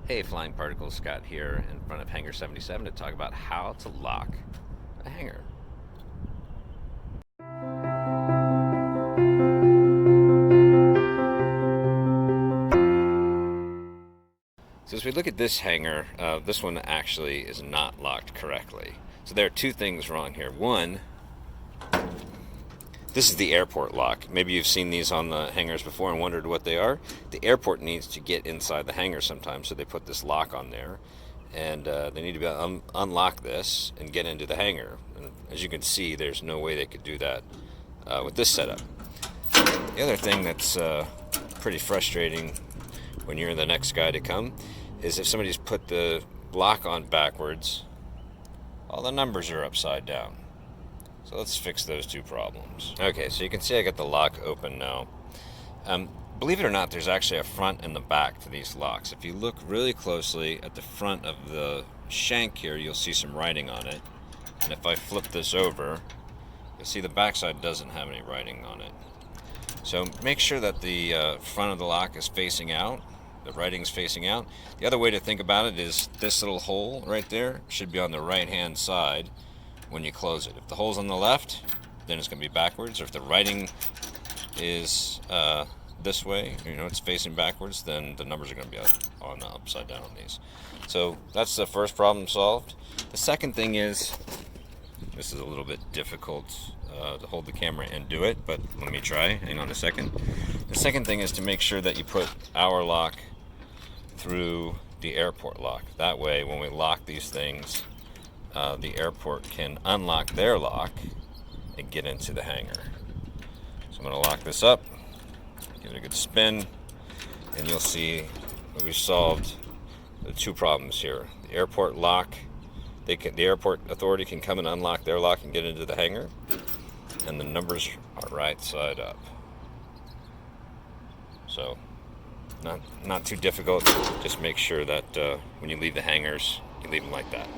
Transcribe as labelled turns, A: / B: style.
A: Hey, Flying Particles, Scott here in front of Hangar 77 to talk about how to lock a hangar. So as we look at this hangar, this one actually is not locked correctly. So there are two things wrong here. One, this is the airport lock. Maybe you've seen these on the hangars before and wondered what they are. The airport needs to get inside the hangar sometimes, so they put this lock on there. And they need to unlock this and get into the hangar. And as you can see, there's no way they could do that with this setup. The other thing that's pretty frustrating when you're the next guy to come is if somebody's put the lock on backwards, all the numbers are upside down. So let's fix those two problems. Okay, so you can see I got the lock open now. Believe it or not, there's actually a front and the back to these locks. If you look really closely at the front of the shank here, you'll see some writing on it. And if I flip this over, you'll see the backside doesn't have any writing on it. So make sure that the front of the lock is facing out, the writing's facing out. The other way to think about it is this little hole right there should be on the right-hand side when you close it. If the hole's on the left, then it's going to be backwards. Or if the writing is this way, it's facing backwards, then the numbers are going to be on the upside down on these. So that's the first problem solved. The second thing is, this is a little bit difficult to hold the camera and do it, but let me try. Hang on a second. The second thing is to make sure that you put our lock through the airport lock. That way, when we lock these things, the airport can unlock their lock and get into the hangar. So I'm going to lock this up, give it a good spin, and you'll see that we've solved the two problems here. The airport lock, the airport authority can come and unlock their lock and get into the hangar, and the numbers are right side up. So not too difficult. Just make sure that when you leave the hangars, you leave them like that.